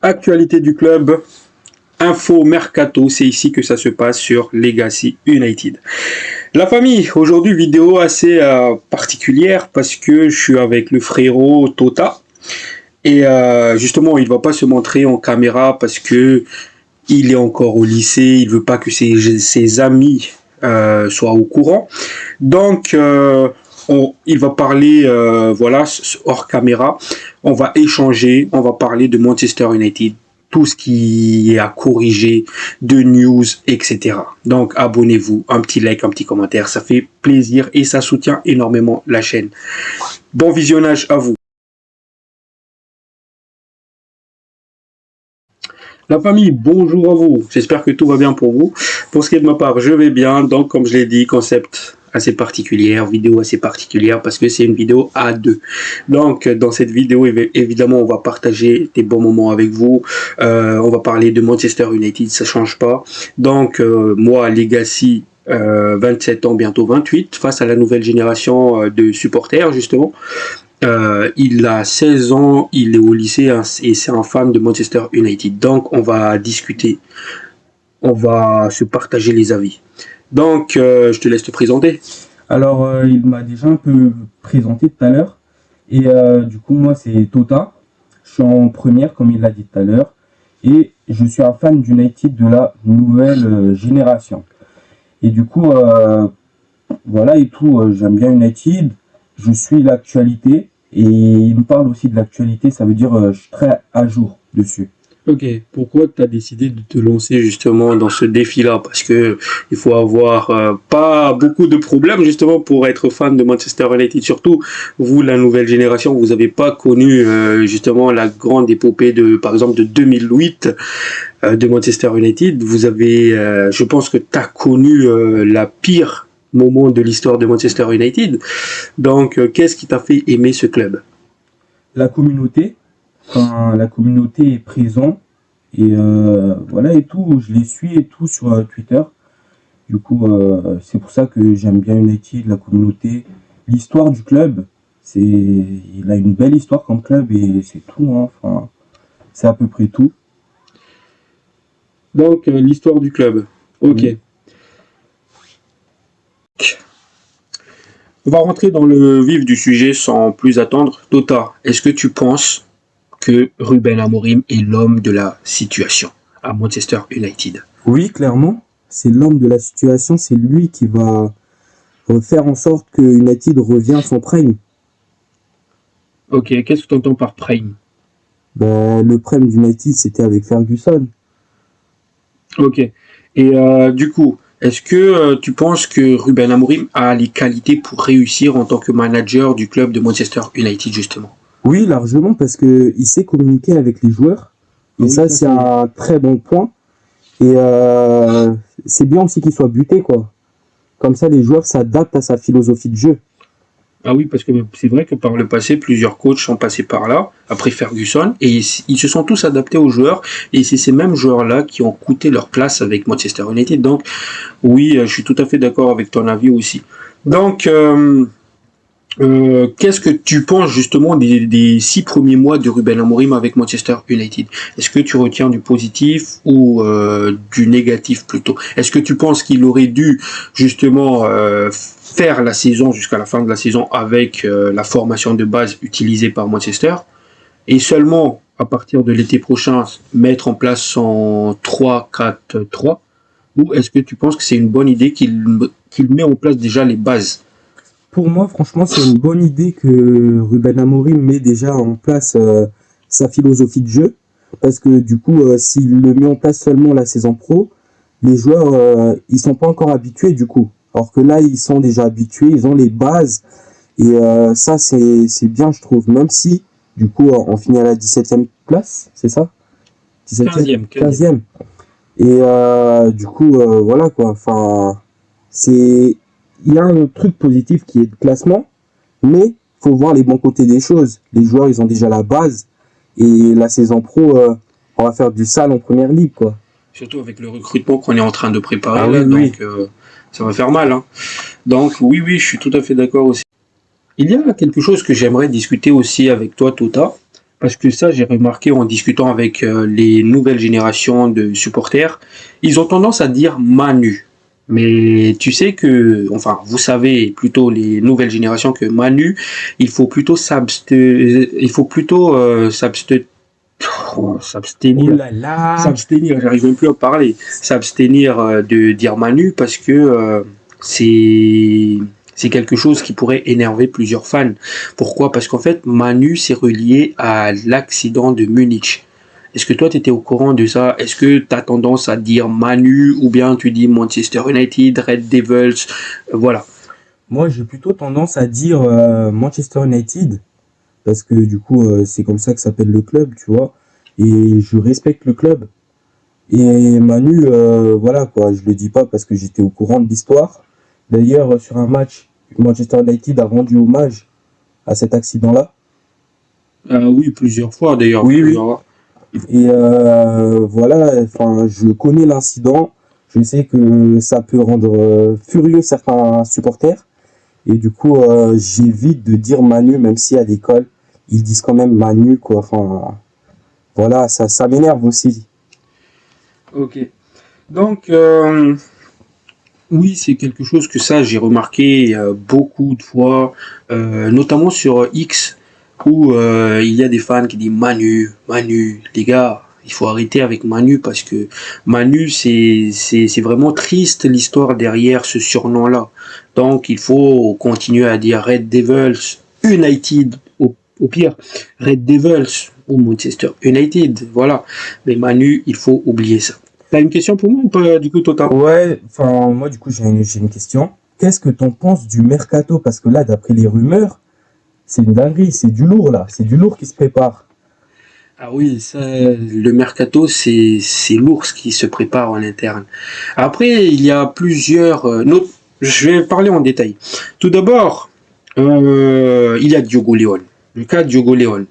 Actualité du club, info mercato, c'est ici que ça se passe sur Legacy United. La famille, aujourd'hui vidéo assez particulière parce que je suis avec le frérot Tota et justement il va pas se montrer en caméra parce que il est encore au lycée, il veut pas que ses amis soient au courant. Donc il va parler voilà hors caméra, on va échanger, on va parler de Manchester United, tout ce qui est à corriger, de news, etc. Donc abonnez-vous, un petit like, un petit commentaire, ça fait plaisir et ça soutient énormément la chaîne. Bon visionnage à vous. La famille, bonjour à vous, j'espère que tout va bien pour vous. Pour ce qui est de ma part, je vais bien, donc comme je l'ai dit, concept assez particulière, vidéo assez particulière parce que c'est une vidéo à deux. Donc dans cette vidéo, évidemment, on va partager des bons moments avec vous. On va parler de Manchester United, ça change pas. Donc moi, Legacy, 27 ans, bientôt 28, face à la nouvelle génération de supporters justement. Il a 16 ans, il est au lycée et c'est un fan de Manchester United. Donc on va discuter, on va se partager les avis. Donc je te laisse te présenter. Alors, il m'a déjà un peu présenté tout à l'heure. Et du coup, moi, c'est Tota. Je suis en première, comme il l'a dit tout à l'heure. Et je suis un fan d'United de la nouvelle génération. Et du coup, voilà et tout. J'aime bien United. Je suis l'actualité. Et il me parle aussi de l'actualité. Ça veut dire je suis très à jour dessus. Ok, pourquoi tu as décidé de te lancer justement dans ce défi-là? Parce que il faut avoir pas beaucoup de problèmes justement pour être fan de Manchester United. Surtout, vous, la nouvelle génération, vous n'avez pas connu justement la grande épopée de, par exemple, de 2008 de Manchester United. Vous avez, je pense que tu as connu la pire moment de l'histoire de Manchester United. Donc, qu'est-ce qui t'a fait aimer ce club? La communauté. Quand la communauté est présente. Et voilà et tout. Je les suis et tout sur Twitter. Du coup, c'est pour ça que j'aime bien United, la communauté, l'histoire du club. Il a une belle histoire comme club et c'est tout. Hein. Enfin, c'est à peu près tout. Donc, l'histoire du club. Ok. Oui. On va rentrer dans le vif du sujet sans plus attendre. Tota, est-ce que tu penses que Ruben Amorim est l'homme de la situation à Manchester United? Oui, clairement, c'est l'homme de la situation. C'est lui qui va faire en sorte que United revienne à son prime. Ok, qu'est-ce que tu entends par prime? Ben, le prime d'United, c'était avec Ferguson. Ok. Et du coup, est-ce que tu penses que Ruben Amorim a les qualités pour réussir en tant que manager du club de Manchester United, justement? Oui, largement, parce que il sait communiquer avec les joueurs. Et Oui, ça, c'est un très bon point. Et c'est bien aussi qu'il soit buté, quoi. Comme ça, les joueurs s'adaptent à sa philosophie de jeu. Ah oui, parce que c'est vrai que par le passé, plusieurs coachs sont passés par là, après Ferguson, et ils se sont tous adaptés aux joueurs, et c'est ces mêmes joueurs-là qui ont coûté leur place avec Manchester United. Donc, oui, je suis tout à fait d'accord avec ton avis aussi. Donc, qu'est-ce que tu penses justement des 6 premiers mois de Ruben Amorim avec Manchester United? Est-ce que tu retiens du positif ou du négatif plutôt? Est-ce que tu penses qu'il aurait dû justement faire la saison jusqu'à la fin de la saison avec la formation de base utilisée par Manchester et seulement à partir de l'été prochain mettre en place son 3-4-3? Ou est-ce que tu penses que c'est une bonne idée qu'il met en place déjà les bases? Pour moi, franchement, c'est une bonne idée que Ruben Amorim met déjà en place sa philosophie de jeu. Parce que du coup, s'il le met en place seulement la saison pro, les joueurs, ils sont pas encore habitués du coup. Alors que là, ils sont déjà habitués, ils ont les bases. Et ça, c'est bien, je trouve. Même si, du coup, on finit à la 17e place, c'est ça? 17e, 15e. Et du coup, voilà quoi. Enfin, c'est... Il y a un truc positif qui est le classement, mais faut voir les bons côtés des choses. Les joueurs, ils ont déjà la base. Et la saison pro, on va faire du sale en première ligue, quoi. Surtout avec le recrutement qu'on est en train de préparer Ah là, oui, oui. donc ça va faire mal. Hein. Donc oui, oui, je suis tout à fait d'accord aussi. Il y a quelque chose que j'aimerais discuter aussi avec toi, Tota, Parce que ça, j'ai remarqué en discutant avec les nouvelles générations de supporters, ils ont tendance à dire Manu. Mais tu sais que, enfin, vous savez plutôt les nouvelles générations que Manu, il faut plutôt Oh s'abstenir, là là! s'abstenir, j'arrive même plus à parler, s'abstenir de dire Manu parce que c'est quelque chose qui pourrait énerver plusieurs fans. Pourquoi? Parce qu'en fait, Manu, c'est relié à l'accident de Munich. Est-ce que toi, tu étais au courant de ça? Est-ce que tu as tendance à dire Manu ou bien tu dis Manchester United, Red Devils, voilà. Moi, j'ai plutôt tendance à dire Manchester United, parce que du coup, c'est comme ça que s'appelle le club, tu vois. Et je respecte le club. Et Manu, voilà quoi, je le dis pas parce que j'étais au courant de l'histoire. D'ailleurs, sur un match, Manchester United a rendu hommage à cet accident-là. Oui, plusieurs fois d'ailleurs. Oui, oui. Et voilà, enfin, je connais l'incident. Je sais que ça peut rendre furieux certains supporters. Et du coup, j'évite de dire Manu, même si à l'école, ils disent quand même Manu, quoi. Enfin, voilà, ça m'énerve aussi. Ok. Donc, oui, c'est quelque chose que ça, j'ai remarqué beaucoup de fois, notamment sur X, où il y a des fans qui disent Manu, Manu, les gars, il faut arrêter avec Manu parce que Manu, c'est vraiment triste l'histoire derrière ce surnom-là. Donc, il faut continuer à dire Red Devils, United, au pire, Red Devils ou Manchester United, voilà. Mais Manu, il faut oublier ça. T'as une question pour moi ou pas du coup, Tota? Ouais, enfin, moi, du coup, j'ai une question. Qu'est-ce que t'en penses du mercato? Parce que là, d'après les rumeurs, c'est une dinguerie, c'est du lourd, là. C'est du lourd qui se prépare. Ah oui, ça, le mercato, c'est lourd ce qui se prépare en interne. Après, il y a plusieurs. Je vais parler en détail. Tout d'abord, il y a Diogo León. Le cas de Diogo León.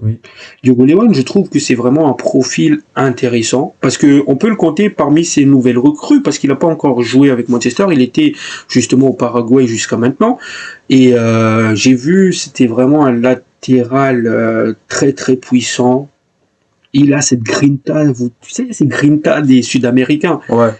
Oui. Diogo León, je trouve que c'est vraiment un profil intéressant parce que on peut le compter parmi ces nouvelles recrues parce qu'il n'a pas encore joué avec Manchester. Il était justement au Paraguay jusqu'à maintenant et j'ai vu c'était vraiment un latéral très très puissant. Il a cette grinta, tu sais, cette grinta des Sud-Américains, Ouais.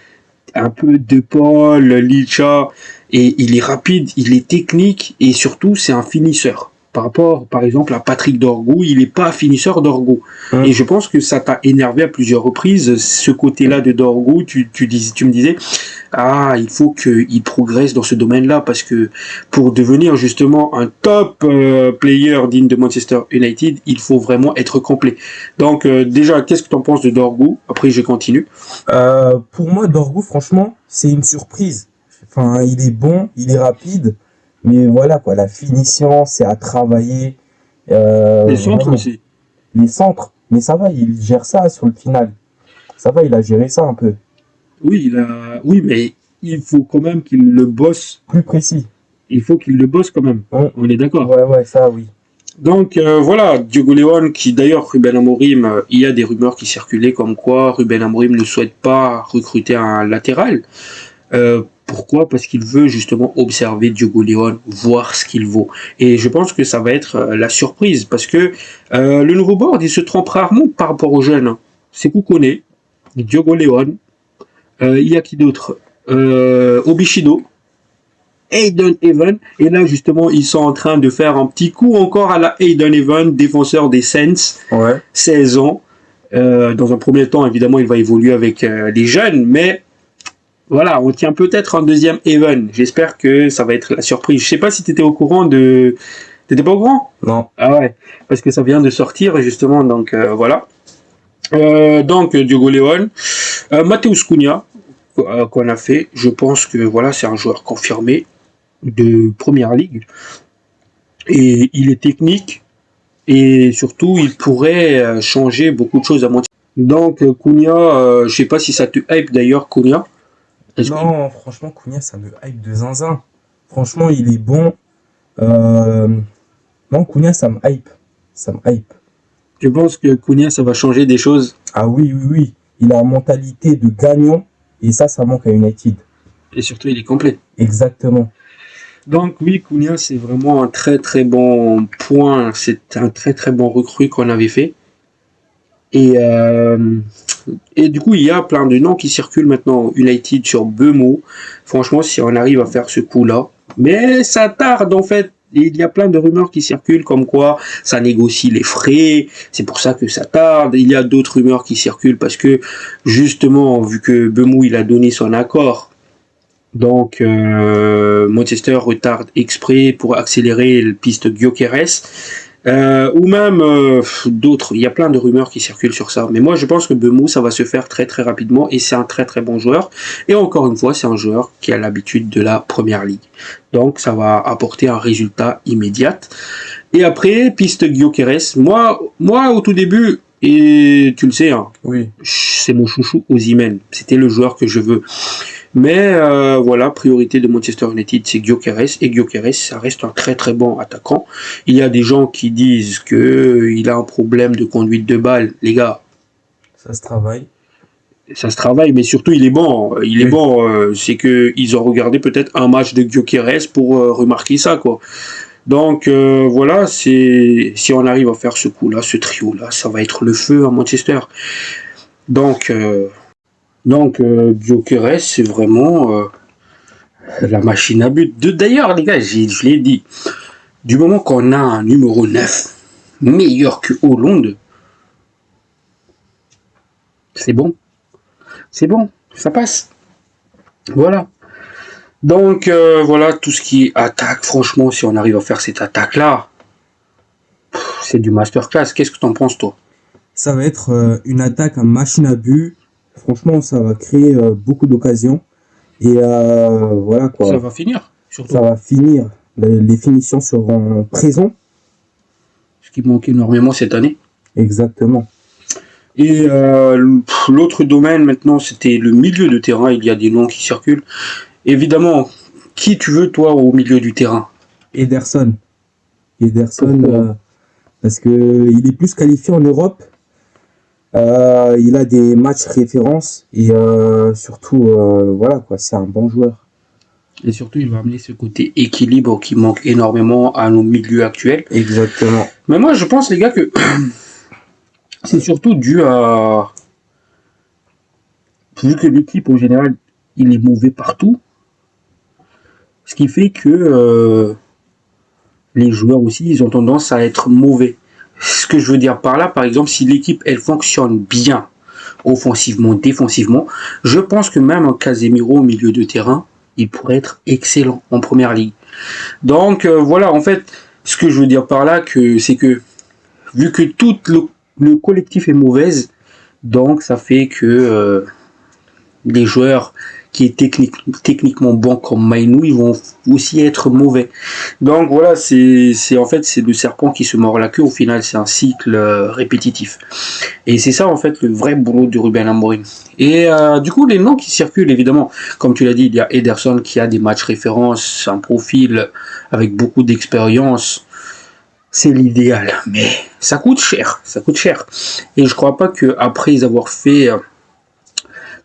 un peu De Paul, Licha, et il est rapide, il est technique, et surtout, c'est un finisseur. Par rapport, par exemple, à Patrick Dorgu, il n'est pas finisseur Dorgu. Et je pense que ça t'a énervé à plusieurs reprises, ce côté-là de Dorgu, tu me disais, ah, il faut qu'il progresse dans ce domaine-là, parce que pour devenir justement un top player digne de Manchester United, il faut vraiment être complet. Donc déjà, qu'est-ce que tu en penses de Dorgu? Après, je continue. Pour moi, Dorgu, franchement, c'est une surprise. Enfin, il est bon, il est rapide, mais voilà, quoi, la finition, c'est à travailler. Les centres Vraiment. aussi. Les centres, mais ça va, il gère ça sur le final. Ça va, il a géré ça un peu. Oui, mais il faut quand même qu'il le bosse. Plus précis. Il faut qu'il le bosse quand même. Hein. On est d'accord. Ouais, ouais, ça, oui. Donc voilà, Diogo León, qui d'ailleurs Ruben Amorim, il y a des rumeurs qui circulaient comme quoi Ruben Amorim ne souhaite pas recruter un latéral. Pourquoi? Parce qu'il veut justement observer Diogo León, voir ce qu'il vaut. Et je pense que ça va être la surprise, parce que le nouveau board, il se trompe rarement par rapport aux jeunes. C'est Koukone, Diogo León, il y a qui d'autre? Obishido, Aiden Even, et là justement ils sont en train de faire un petit coup encore à la Aiden Even, défenseur des Saints, Ouais. 16 ans. Dans un premier temps, évidemment, il va évoluer avec les jeunes, mais voilà, on tient peut-être un deuxième Even. J'espère que ça va être la surprise. Je sais pas si tu étais au courant de... T'étais pas au courant? Non. Ah ouais, parce que ça vient de sortir justement, donc voilà. Donc Diogo León, Mateus Cunha, qu'on a fait, je pense que voilà, c'est un joueur confirmé de première ligue et il est technique et surtout il pourrait changer beaucoup de choses à Manchester. Donc Cunha, je sais pas si ça te hype d'ailleurs Cunha. Non, franchement, Cunha, ça me hype de zinzin. Franchement, il est bon. Euh, Non, Cunha, ça me hype. Ça me hype. Je pense que Cunha ça va changer des choses Ah oui, oui, oui. Il a une mentalité de gagnant et ça manque à United. et surtout il est complet. Exactement. Donc oui, Cunha, c'est vraiment un très très bon point. C'est un très très bon recrue qu'on avait fait. Et, euh, et du coup, il y a plein de noms qui circulent maintenant United sur Bemo. Franchement, si on arrive à faire ce coup-là. Mais ça tarde en fait. Il y a plein de rumeurs qui circulent comme quoi ça négocie les frais. C'est pour ça que ça tarde. Il y a d'autres rumeurs qui circulent parce que justement, vu que Bemo il a donné son accord, donc Manchester retarde exprès pour accélérer la piste Gyökeres. Ou même d'autres, il y a plein de rumeurs qui circulent sur ça. Mais moi, je pense que Bemou, ça va se faire très très rapidement et c'est un très très bon joueur. Et encore une fois, c'est un joueur qui a l'habitude de la première ligue. Donc, ça va apporter un résultat immédiat. Et après, piste Gyökeres. Moi, au tout début, et tu le sais, hein, Oui. c'est mon chouchou Osimhen. C'était le joueur que je veux. Mais voilà, priorité de Manchester United, c'est Gyökeres. Et Gyökeres, ça reste un très très bon attaquant. Il y a des gens qui disent que il a un problème de conduite de balle. Les gars, Ça se travaille. ça se travaille, mais surtout il est bon. Il est Oui. bon. C'est que ils ont regardé peut-être un match de Gyökeres pour remarquer ça, quoi. Donc voilà, c'est si on arrive à faire ce coup-là, ce trio-là, ça va être le feu à Manchester. Donc Gyökeres, c'est vraiment la machine à but. D'ailleurs, les gars, je l'ai dit, du moment qu'on a un numéro 9 meilleur que Hollande, c'est bon. C'est bon, ça passe. Voilà. Donc, voilà, tout ce qui est attaque, franchement, si on arrive à faire cette attaque-là, c'est du masterclass. Qu'est-ce que t'en penses, toi? Ça va être une attaque à machine à but. Franchement, ça va créer beaucoup d'occasions. Et voilà Ça quoi. va finir, surtout. Ça va finir. Les finitions seront présentes. Ce qui manque énormément cette année. Exactement. Et l'autre domaine maintenant, c'était le milieu de terrain. Il y a des noms qui circulent. Évidemment, qui tu veux, toi, au milieu du terrain? Ederson. Ederson, Pourquoi? parce que il est plus qualifié en Europe. Il a des matchs références et surtout, voilà quoi, c'est un bon joueur. Et surtout, il va amener ce côté équilibre qui manque énormément à nos milieux actuels. Exactement. Mais moi, je pense, les gars, que c'est surtout dû à... Vu que l'équipe, en général, il est mauvais partout, ce qui fait que les joueurs aussi, ils ont tendance à être mauvais. Ce que je veux dire par là, par exemple, si l'équipe, elle fonctionne bien, offensivement, défensivement, je pense que même un Casemiro au milieu de terrain, il pourrait être excellent en première ligue. Donc voilà, en fait, ce que je veux dire par là, c'est que vu que tout le collectif est mauvaise, donc ça fait que les joueurs qui est techniquement bons comme Mainou, ils vont aussi être mauvais. Donc voilà, c'est en fait c'est le serpent qui se mord la queue. Au final, c'est un cycle répétitif. Et c'est ça en fait le vrai boulot de Ruben Amorim. Et du coup, les noms qui circulent évidemment, comme tu l'as dit, il y a Ederson qui a des matchs références, un profil avec beaucoup d'expérience. C'est l'idéal, mais ça coûte cher, ça coûte cher. Et je crois pas que après avoir fait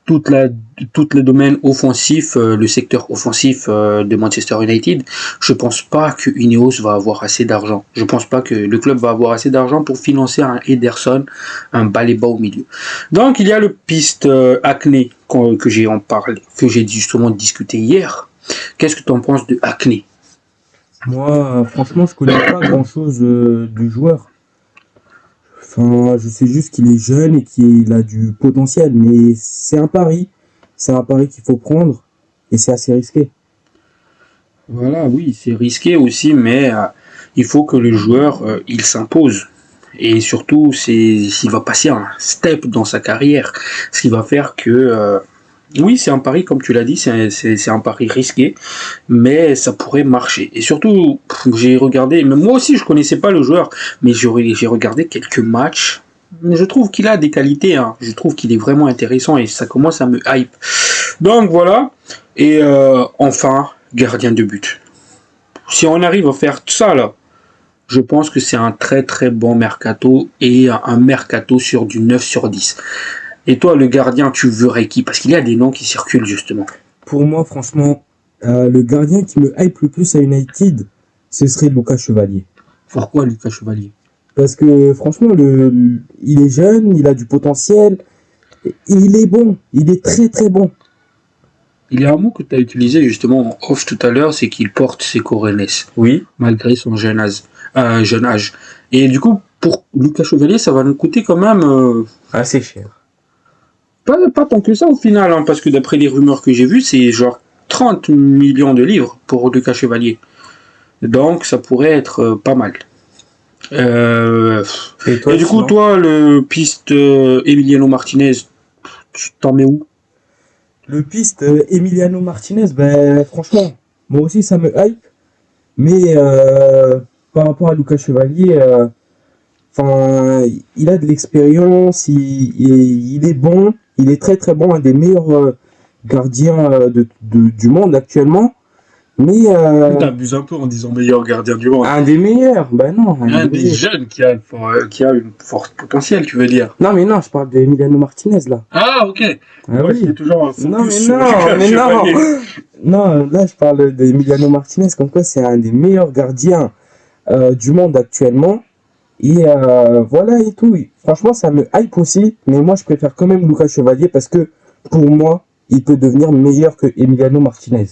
toute la, tout le domaine offensif, le secteur offensif de Manchester United, je pense pas que Ineos va avoir assez d'argent. Je pense pas que le club va avoir assez d'argent pour financer un Ederson, un Baleba au milieu. Donc il y a le piste Acné que j'ai en parlé, que j'ai justement discuté hier. Qu'est-ce que tu en penses de Acné? Moi, franchement, je connais pas grand-chose du joueur. Enfin, je sais juste qu'il est jeune et qu'il a du potentiel, mais c'est un pari. C'est un pari qu'il faut prendre et c'est assez risqué. Voilà, oui, c'est risqué aussi, mais il faut que le joueur il s'impose. Et surtout, s'il va passer un step dans sa carrière, ce qui va faire que oui, c'est un pari, comme tu l'as dit, c'est un pari risqué, mais ça pourrait marcher. Et surtout, j'ai regardé, mais moi aussi je connaissais pas le joueur, mais j'ai regardé quelques matchs. Je trouve qu'il a des qualités, hein. Je trouve qu'il est vraiment intéressant et ça commence à me hype. Donc voilà, et enfin, gardien de but. Si on arrive à faire tout ça là, je pense que c'est un très très bon mercato et un mercato sur du 9 sur 10. Et toi, le gardien, tu verrais qui? Parce qu'il y a des noms qui circulent justement. Pour moi, franchement, le gardien qui me hype le plus à United, ce serait Lucas Chevalier. Pourquoi Lucas Chevalier? Parce que franchement, il est jeune, il a du potentiel, et il est bon, il est très très bon. Il y a un mot que tu as utilisé justement en off tout à l'heure, c'est qu'il porte ses coronets, Oui. malgré son jeune âge. Et du coup, pour Lucas Chevalier, ça va nous coûter quand même Assez cher. pas tant que ça au final, hein, parce que d'après les rumeurs que j'ai vues, c'est genre 30 millions de livres pour Lucas Chevalier. Donc ça pourrait être pas mal. Et toi, Et du coup, sinon toi, le piste Emiliano Martinez, tu t'en mets où? Le piste Emiliano Martinez, ben franchement, moi aussi ça me hype, mais par rapport à Lucas Chevalier, enfin, il a de l'expérience, il est bon, il est très très bon, un des meilleurs gardiens du monde actuellement, mais T'abuses un peu en disant meilleur gardien du monde. un des meilleurs, ben non, Un des des meilleurs. jeunes qui a une force potentielle, tu veux dire. Non mais non, je parle d'Emiliano Martinez là. Ah, ok. Ah Moi, oui. j'étais toujours focus Non mais sur non, Lucas mais non. Chevalier. Non, là je parle d'Emiliano Martinez, comme quoi c'est un des meilleurs gardiens du monde actuellement. Et voilà et tout. Franchement, ça me hype aussi, mais moi je préfère quand même Lucas Chevalier parce que pour moi, il peut devenir meilleur que Emiliano Martinez.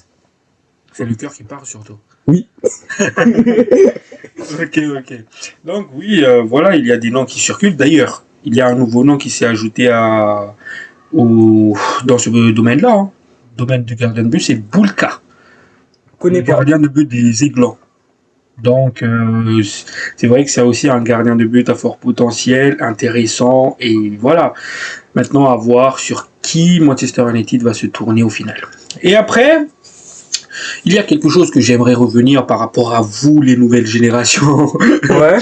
C'est le cœur qui parle surtout. Oui. Ok, ok. Donc oui, voilà, il y a des noms qui circulent. D'ailleurs, il y a un nouveau nom qui s'est ajouté dans ce domaine-là, hein. Domaine du gardien de but, c'est Boulka, le Connais pas. gardien de but des Aiglons. Donc, c'est vrai que c'est aussi un gardien de but à fort potentiel, intéressant, et voilà. Maintenant, à voir sur qui Manchester United va se tourner au final. Et après, il y a quelque chose que j'aimerais revenir par rapport à vous, les nouvelles générations. Ouais.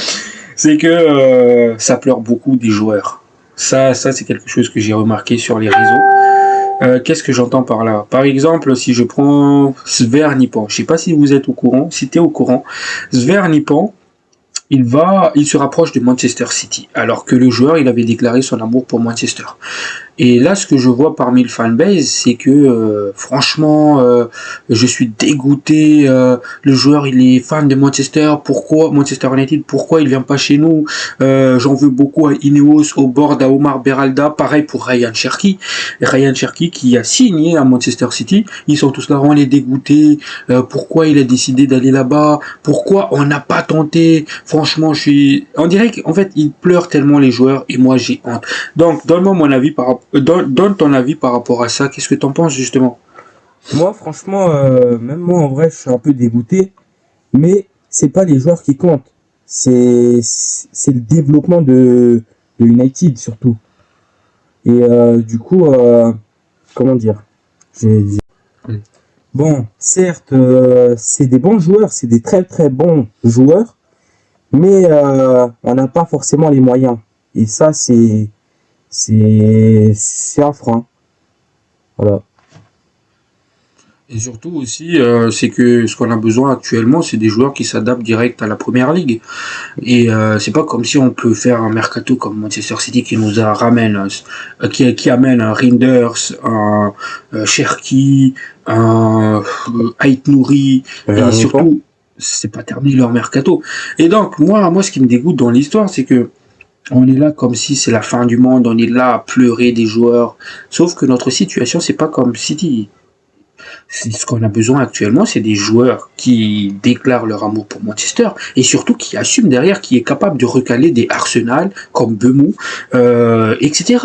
C'est que ça pleure beaucoup des joueurs. Ça c'est quelque chose que j'ai remarqué sur les réseaux. Qu'est-ce que j'entends par là? Par exemple, si je prends Sver Nipan, je sais pas si vous êtes au courant, si tu es au courant, Sver Nipan, il se rapproche de Manchester City, alors que le joueur, il avait déclaré son amour pour Manchester. Et là, ce que je vois parmi le fanbase, c'est que franchement, je suis dégoûté. Le joueur, il est fan de Manchester. Pourquoi Manchester United? Pourquoi il vient pas chez nous? J'en veux beaucoup à Ineos, au board, à Omar Beralda. Pareil pour Ryan Cherki. Ryan Cherki qui a signé à Manchester City. Ils sont tous là, on est dégoûtés. Pourquoi il a décidé d'aller là-bas? Pourquoi on n'a pas tenté? Franchement, on dirait qu'en fait, ils pleurent tellement les joueurs et moi j'ai honte. Donc, donne-moi mon avis donne ton avis par rapport à ça. Qu'est-ce que t'en penses justement? Moi, franchement, même moi en vrai, je suis un peu dégoûté, mais c'est pas les joueurs qui comptent. C'est le développement de United surtout. Et du coup, comment dire? J'ai- Oui. Bon, certes, c'est des bons joueurs, c'est des très très bons joueurs, mais on n'a pas forcément les moyens. Et ça, c'est un frein. Voilà. Et surtout aussi, c'est que ce qu'on a besoin actuellement, c'est des joueurs qui s'adaptent direct à la première ligue. Et c'est pas comme si on peut faire un mercato comme Manchester City qui nous ramène, qui amène un Reinders, un Cherki, un Ait Nouri, et surtout, c'est pas terminé leur mercato. Et donc, moi, ce qui me dégoûte dans l'histoire, c'est que on est là comme si c'est la fin du monde, on est là à pleurer des joueurs. Sauf que notre situation, c'est pas comme City. Ce qu'on a besoin actuellement, c'est des joueurs qui déclarent leur amour pour Manchester et surtout qui assument derrière, qui est capable de recaler des Arsenal comme Bemou, etc.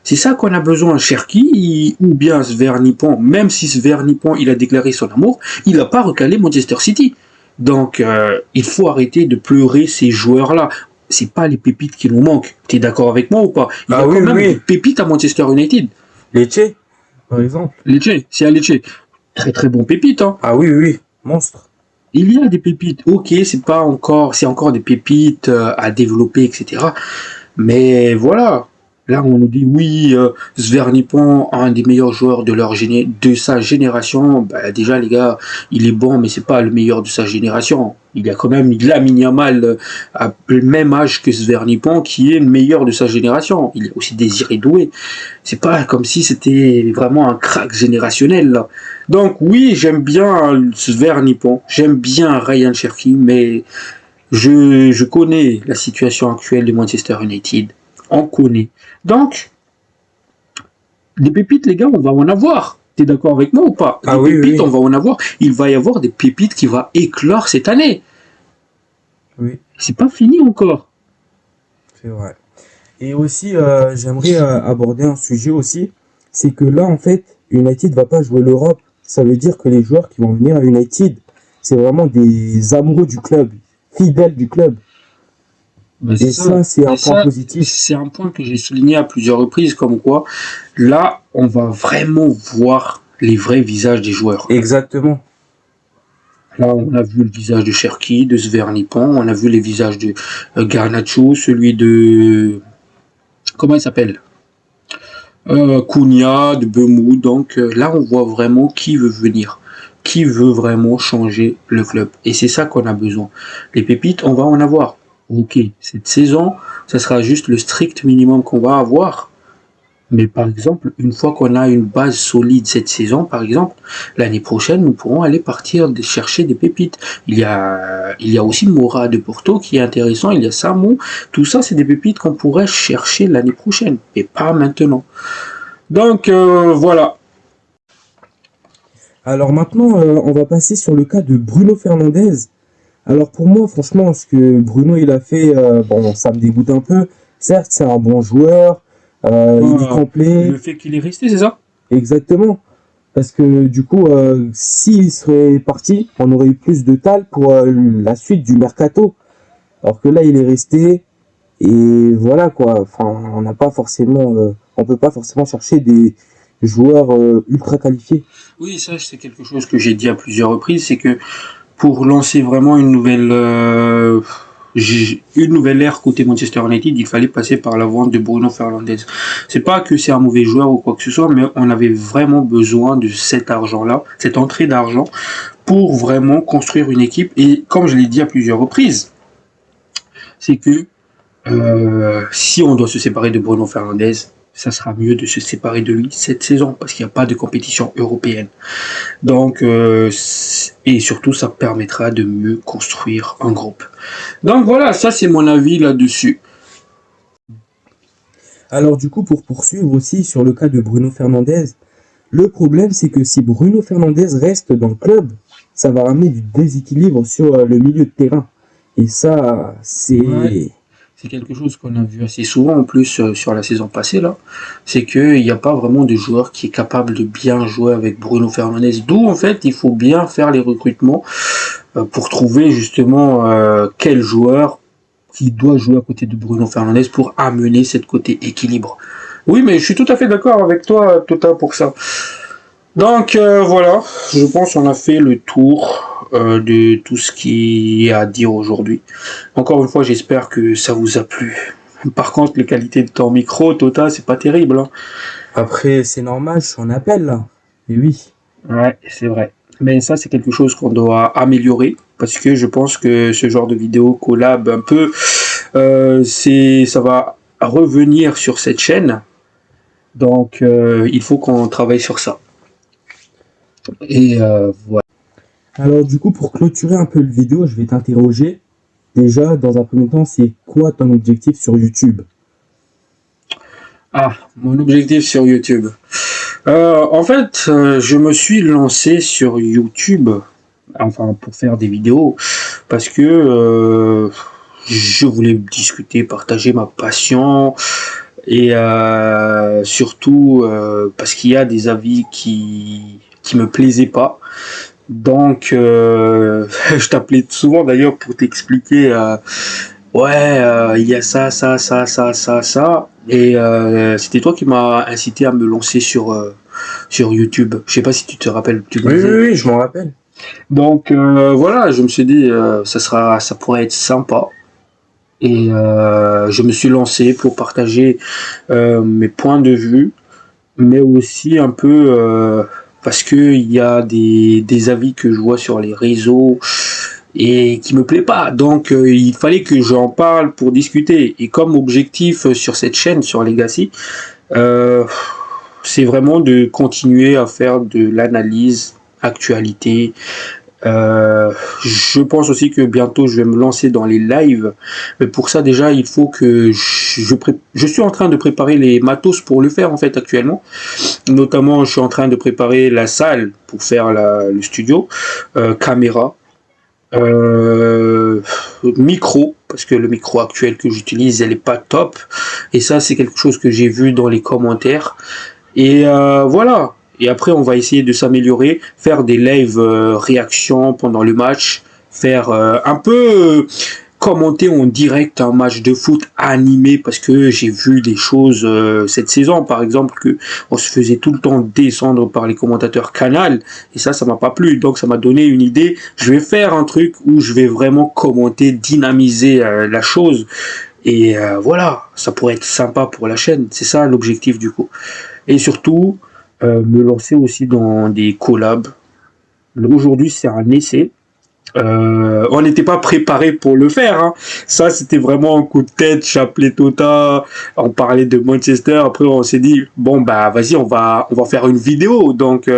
C'est ça qu'on a besoin. Cherki ou bien Svernipon, même si Svernipon il a déclaré son amour, il n'a pas recalé Manchester City. Donc il faut arrêter de pleurer ces joueurs-là. C'est pas les pépites qui nous manquent. T'es d'accord avec moi ou pas? Il y a quand même des pépites à Manchester United. Lecce, par exemple. Lecce, c'est à Lecce. Très très bon pépite, hein. Ah oui, oui, monstre. Il y a des pépites, ok, c'est encore des pépites à développer, etc. Mais voilà, Là, on nous dit oui, Svernipon, un des meilleurs joueurs de sa génération. Bah, déjà, les gars, il est bon, mais c'est pas le meilleur de sa génération. Il y a quand même Lamine Yamal à le même âge que Svernipon, qui est le meilleur de sa génération. Il y a aussi Désiré Doué. C'est pas comme si c'était vraiment un crack générationnel, là. Donc oui, j'aime bien Svernipon, j'aime bien Ryan Cherki, mais je connais la situation actuelle de Manchester United. On connaît. Donc, des pépites, les gars, on va en avoir. T'es d'accord avec moi ou pas? Des pépites, on va en avoir. Il va y avoir des pépites qui vont éclore cette année. Oui. C'est pas fini encore. C'est vrai. Et aussi, j'aimerais aborder un sujet aussi. C'est que là, en fait, United va pas jouer l'Europe. Ça veut dire que les joueurs qui vont venir à United, c'est vraiment des amoureux du club, fidèles du club. Et ça, c'est un point positif. C'est un point que j'ai souligné à plusieurs reprises, comme quoi, là, on va vraiment voir les vrais visages des joueurs. Exactement. Là, on a vu le visage de Cherki, de Svernipon, on a vu les visages de Garnacho, celui de... Comment il s'appelle Cunha, de Bemou. Donc là, on voit vraiment qui veut venir, qui veut vraiment changer le club. Et c'est ça qu'on a besoin. Les pépites, on va en avoir. Ok, cette saison, ça sera juste le strict minimum qu'on va avoir. Mais par exemple, une fois qu'on a une base solide cette saison, par exemple, l'année prochaine, nous pourrons aller partir chercher des pépites. Il y a aussi Mora de Porto qui est intéressant, il y a Samu. Tout ça, c'est des pépites qu'on pourrait chercher l'année prochaine, et pas maintenant. Donc, voilà. Alors maintenant, on va passer sur le cas de Bruno Fernandes. Alors pour moi, franchement, ce que Bruno il a fait, bon, ça me dégoûte un peu. Certes, c'est un bon joueur, il est complet. Le fait qu'il est resté, c'est ça? Exactement. Parce que du coup, s'il serait parti, on aurait eu plus de tal pour la suite du mercato. Alors que là, il est resté. Et voilà quoi. Enfin, on n'a pas forcément, on peut pas forcément chercher des joueurs ultra qualifiés. Oui, ça c'est quelque chose que j'ai dit à plusieurs reprises, c'est que pour lancer vraiment une nouvelle ère côté Manchester United, il fallait passer par la vente de Bruno Fernandes. C'est pas que c'est un mauvais joueur ou quoi que ce soit, mais on avait vraiment besoin de cet argent-là, cette entrée d'argent, pour vraiment construire une équipe. Et comme je l'ai dit à plusieurs reprises, c'est que si on doit se séparer de Bruno Fernandes, ça sera mieux de se séparer de lui cette saison parce qu'il n'y a pas de compétition européenne. Donc, et surtout, ça permettra de mieux construire un groupe. Donc voilà, ça c'est mon avis là-dessus. Alors du coup, pour poursuivre aussi sur le cas de Bruno Fernandes, le problème c'est que si Bruno Fernandes reste dans le club, ça va ramener du déséquilibre sur le milieu de terrain. Et ça, c'est... Ouais. C'est quelque chose qu'on a vu assez souvent en plus sur la saison passée là, c'est qu'il n'y a pas vraiment de joueur qui est capable de bien jouer avec Bruno Fernandes. D'où en fait il faut bien faire les recrutements pour trouver justement quel joueur qui doit jouer à côté de Bruno Fernandes pour amener cette côté équilibre. Oui, mais je suis tout à fait d'accord avec toi, Tota, pour ça. Donc voilà, je pense qu'on a fait le tour de tout ce qu'il y a à dire aujourd'hui. Encore une fois, j'espère que ça vous a plu. Par contre, la qualité de ton micro, Tota, c'est pas terrible. Hein. Après, c'est normal, je suis en appel là. Et oui. Ouais, c'est vrai. Mais ça, c'est quelque chose qu'on doit améliorer parce que je pense que ce genre de vidéo collab un peu, ça va revenir sur cette chaîne. Donc, il faut qu'on travaille sur ça. Et voilà. Alors du coup, pour clôturer un peu le vidéo, je vais t'interroger. Déjà, dans un premier temps, c'est quoi ton objectif sur YouTube? Ah, mon objectif sur YouTube. En fait, je me suis lancé sur YouTube, enfin pour faire des vidéos, parce que je voulais discuter, partager ma passion, et surtout parce qu'il y a des avis qui me plaisaient pas. Donc, je t'appelais souvent d'ailleurs pour t'expliquer, ouais, il y a ça, ça, ça, ça, ça, ça. Et c'était toi qui m'as incité à me lancer sur YouTube. Je sais pas si tu te rappelles. Oui, je m'en rappelle. Donc voilà, je me suis dit, ça pourrait être sympa Et je me suis lancé pour partager mes points de vue, mais aussi un peu parce que il y a des avis que je vois sur les réseaux et qui me plaît pas. Donc il fallait que j'en parle pour discuter. Et comme objectif sur cette chaîne, sur Legacy, euh, c'est vraiment de continuer à faire de l'analyse, actualité. Je pense aussi que bientôt je vais me lancer dans les lives. Mais pour ça déjà il faut que je suis en train de préparer les matos pour le faire en fait actuellement. Notamment je suis en train de préparer la salle pour faire le studio, caméra, micro, parce que le micro actuel que j'utilise elle est pas top. Et ça c'est quelque chose que j'ai vu dans les commentaires. Et voilà. Et après, on va essayer de s'améliorer, faire des live réactions pendant le match, faire un peu commenter en direct un match de foot animé, parce que j'ai vu des choses cette saison, par exemple, que on se faisait tout le temps descendre par les commentateurs Canal, et ça m'a pas plu. Donc ça m'a donné une idée. Je vais faire un truc où je vais vraiment commenter, dynamiser la chose. Et voilà, ça pourrait être sympa pour la chaîne. C'est ça l'objectif du coup. Et surtout, me lancer aussi dans des collabs. Aujourd'hui, c'est un essai. On n'était pas préparé pour le faire. Hein. Ça, c'était vraiment un coup de tête. J'appelais Tota, on parlait de Manchester. Après, on s'est dit, bon, bah, vas-y, on va faire une vidéo. Donc,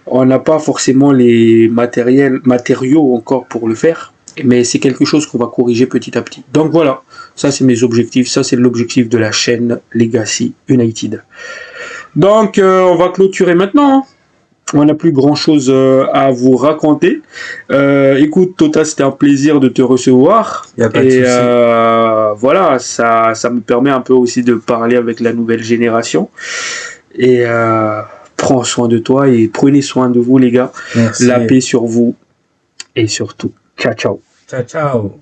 on n'a pas forcément les matériaux encore pour le faire. Mais c'est quelque chose qu'on va corriger petit à petit. Donc voilà, ça c'est mes objectifs. Ça c'est l'objectif de la chaîne Legacy United. Donc, on va clôturer maintenant. Hein. On n'a plus grand chose à vous raconter. Écoute, Tota, c'était un plaisir de te recevoir. Y a pas de Et souci. voilà, ça me permet un peu aussi de parler avec la nouvelle génération. Et prends soin de toi et prenez soin de vous, les gars. Merci. La paix sur vous. Et surtout, ciao, ciao. Ciao, ciao.